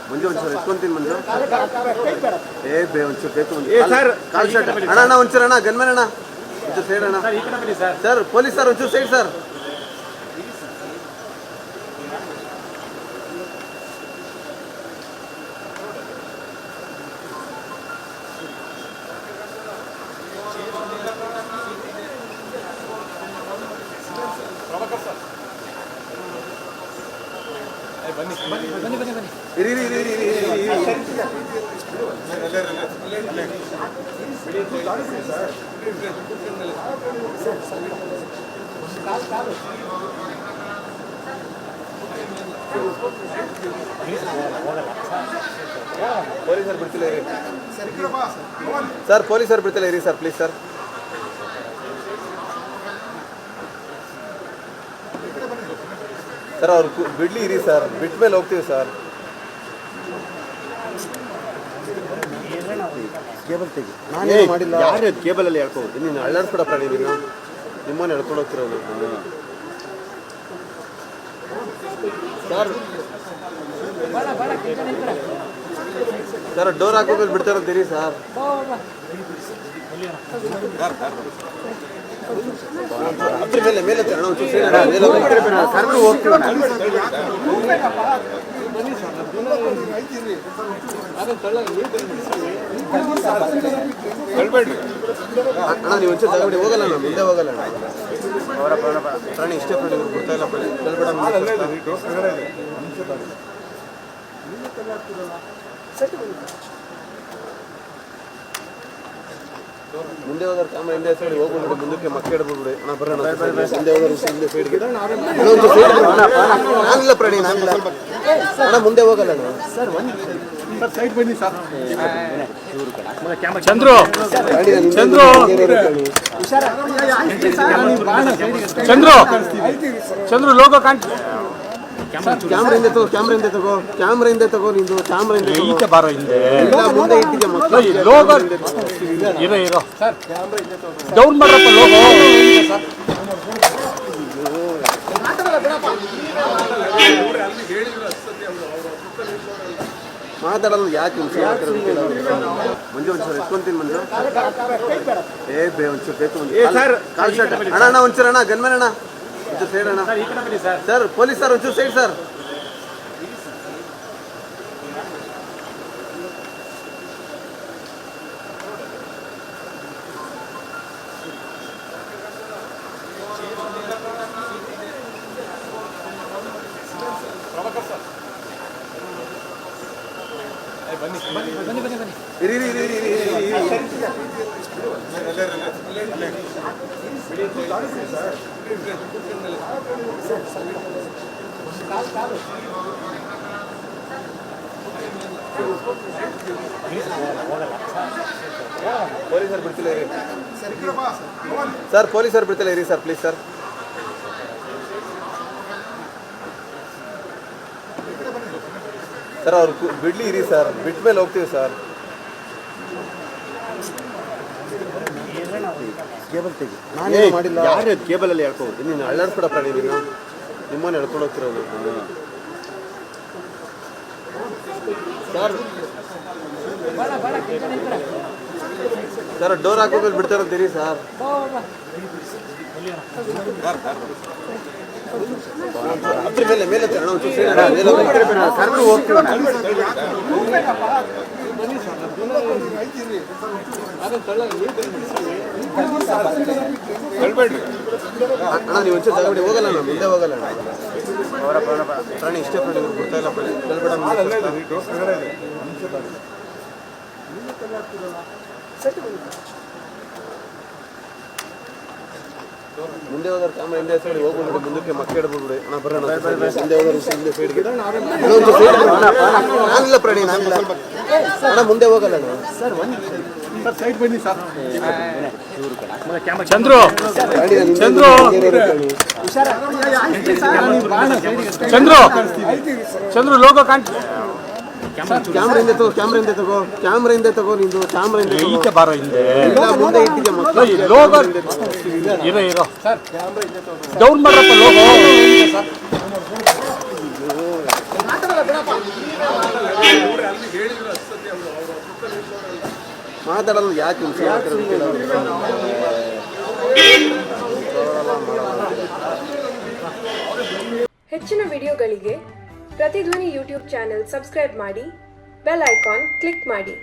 ಮುಂದೆ ಒಂಚೂರು ಎತ್ಕೊಂತೀನಿ ಮಂಜು ಏ ಬೇ ಒಂಚೂರು ಬೇಕು ಸರ್ ಕಾಲ್ ಶರ್ಟ್ ಅಣ್ಣ ಒಂಚೂರು ಅಣ್ಣ ಗನ್ಮನ್ ಅಣ್ಣ ಒಂಚೂರು ಸೈಡ್ ಅಣ್ಣ ಸರ್ ಪೊಲೀಸ್ ಸರ್ ಒಂಚೂರು ಸೈಡ್ ಸರ್ ಇರಿ ಪೊಲೀಸರು ಬಿಡ್ತಿಲ್ಲ ಇರಿ ಸರ್ ಪೊಲೀಸರು ಬಿಡ್ತಿಲ್ಲ ಇರಿ ಸರ್ ಪ್ಲೀಸ್ ಸರ್ ಸರ್ ಅವ್ರು ಬಿಡ್ಲಿ ಇರಿ ಸರ್ ಬಿಟ್ಟ ಮೇಲೆ ಹೋಗ್ತೀವಿ ಸರ್ ಕೇಬಲ್ ತೆಗಿ ನಾನೇನು ಮಾಡಿಲ್ಲ ಯಾರು ಕೇಬಲಲ್ಲಿ ಹೇಳ್ಕೋಬೋದು ನೀನು ಅಳ್ಳಾಡ್ಸ್ಬಿಡಪ್ಪ ನೀನು ನಿಮ್ಮನ್ನು ಹೇಳ್ಕೊಂಡು ಹೋಗ್ತಿರೋದು ಸರ್ ಸರ್ ಡೋರ್ ಹಾಕೋದ್ಮೇಲೆ ಬಿಡ್ತಾರಂತೀರಿ ಸರ್ ಮೇಲೆ ಮೇಲೆ ಅಣ್ಣ ನೀವು ಒಂಚೂರು ತಗೊಂಡು ಹೋಗಲ್ಲ ಅಣ್ಣ ಮುಂದೆ ಹೋಗಲ್ಲ ಅಣ್ಣ ಅವರ ಪ್ರಾಣಿ ಇಷ್ಟೇ ಪ್ರಾಣಿ ಇವ್ರು ಬಿಡ್ತಾ ಇಲ್ಲ ಮುಂದೆ ಹೋದ್ರೆ ಕ್ಯಾಮ್ರಾ ಹಿಂದೆ ಸೈಡ್ ಹೋಗ್ಬಿಡ್ಬಿಡಿ ಮುಂದಕ್ಕೆ ಮಕ್ಕ ಇಡ್ಬಿಡ್ಬಿಡಿ ಅಣ್ಣ ಬರೋಣ ಹಿಂದೆ ಹೋದ್ರೆ ಹಿಂದೆ ಸೈಡ್ಗೆ ನಾನಿಲ್ಲ ಪ್ರಾಣಿ ನಾನಿಲ್ಲ ಅಣ್ಣ ಮುಂದೆ ಹೋಗಲ್ಲ ಅಣ್ಣ ಸರ್ ಸೈಡ್ ಬನ್ನಿ ಸರ್ ಚಂದ್ರು ಚಂದ್ರು ಚಂದ್ರು ಚಂದ್ರು ಲೋಗೋ ಕಾಣ್ ಕ್ಯಾಮ್ರಾ ಹಿಂದೆ ತಗೋ ನಿಂದು ಕ್ಯಾಮ್ರಾ ಹಿಂದೆ ಈಚೆ ಬಾರೋ ಹಿಂದೆ ಮುಂದೆ ಇಟ್ಟಿದ್ದೆ ಮಕ್ಕಳು ಲೋಗೋ ಇರೋ ಸರ್ ಡೌನ್ ಮಾಡ್ರಪ್ಪ ಲೋಗೋ ಮಾತಾಡೋದು ಯಾಕೆ ಮುಂಜೆ ಒಂಚೂರು ಎತ್ಕೊಂತೀನಿ ಮಂಜು ಏ ಬೇ ಒಂಚೂರು ಬೇಕು ಸರ್ ಕಾಲ್ ಶರ್ಟ್ ಅಣ್ಣ ಒಂಚೂರು ಅಣ್ಣ ಗನ್ಮನ್ ಅಣ್ಣ ಒಂಚೂರು ಸೈಡ್ ಅಣ್ಣ ಸರ್ ಪೊಲೀಸ್ ಸರ್ ಒಂಚೂರು ಸೈಡ್ ಸರ್ ಇರಿ ಪೊಲೀಸರು ಬಿಡ್ತಿಲ್ಲ ಇರಿ ಸರ್ ಪೊಲೀಸರು ಬಿಡ್ತಿಲ್ಲ ಇರಿ ಸರ್ ಪ್ಲೀಸ್ ಸರ್ ಸರ್ ಅವ್ರು ಬಿಡ್ಲಿ ಇರಿ ಸರ್ ಬಿಟ್ಟ ಮೇಲೆ ಹೋಗ್ತೀವಿ ಸರ್ ಕೇಬಲ್ ತೆಗಿ ನಾನೇನು ಮಾಡಿಲ್ಲ ಯಾರು ಕೇಬಲಲ್ಲಿ ಹೇಳ್ಕೋಬೋದು ನೀನು ಅಳ್ಳಾಡ್ಸ್ಬಿಡಪ್ಪ ನೀನು ನಿಮ್ಮನ್ನು ಹೇಳ್ಕೊಂಡು ಹೋಗ್ತಿರೋದು ಸರ್ ಡೋರ್ ಹಾಕೋದ್ಮೇಲೆ ಬಿಡ್ತಾರಂತೀರಿ ಸರ್ ಮೇಲೆ ಮೇಲೆ ಅಣ್ಣ ನೀವು ಒಂಚೂರು ತಗೊಂಡು ಹೋಗಲ್ಲ ಅಣ್ಣ ಮುಂದೆ ಹೋಗಲ್ಲ ಅಣ್ಣ ಅವರ ಪ್ರಾಣಿ ಇಷ್ಟೇ ಪ್ರಾಣಿ ಇವ್ರು ಬಿಡ್ತಾ ಇಲ್ಲ ಮುಂದೆ ಹೋದ್ರೆ ಕ್ಯಾಮ್ರಾ ಹಿಂದೆ ಸೈಡ್ ಹೋಗ್ಬಿಡ್ಬಿಡಿ ಮುಂದಕ್ಕೆ ಮಕ್ಕ ಇಡ್ಬಿಡ್ಬಿಡಿ ಅಣ್ಣ ಬರೋಣ ಹಿಂದೆ ಹೋದ್ರೆ ಹಿಂದೆ ಸೈಡ್ಗೆ ನಾನಿಲ್ಲ ಪ್ರಾಣಿ ನಾನಿಲ್ಲ ಅಣ್ಣ ಮುಂದೆ ಹೋಗಲ್ಲ ಅಣ್ಣ ಸರ್ ಸೈಡ್ ಬನ್ನಿ ಸರ್ ಚಂದ್ರು ಚಂದ್ರು ಚಂದ್ರು ಚಂದ್ರು ಲೋಗೋ ಕಾಣ್ ಕ್ಯಾಮ್ರಾ ಹಿಂದೆ ತಗೋ ನಿಂದು ಕ್ಯಾಮ್ರಾ ಹಿಂದೆ ಈಚೆ ಬಾರೋ ಹಿಂದೆ ಮುಂದೆ ಇಟ್ಟಿದ್ದೆ ಮಕ್ಕಳು ಲೋಗೋ ಇರೋ ಸರ್ ಡೌನ್ ಮಾಡ್ರಪ್ಪ ಲೋಗೋ ಮಾತಾಡೋದು ಯಾಕೆ ಹೆಚ್ಚಿನ ವಿಡಿಯೋಗಳಿಗೆ ಪ್ರತಿಧ್ವನಿ ಯೂಟ್ಯೂಬ್ ಚಾನೆಲ್ ಸಬ್ಸ್ಕ್ರೈಬ್ ಮಾಡಿ, ಬೆಲ್ ಐಕಾನ್ ಕ್ಲಿಕ್ ಮಾಡಿ.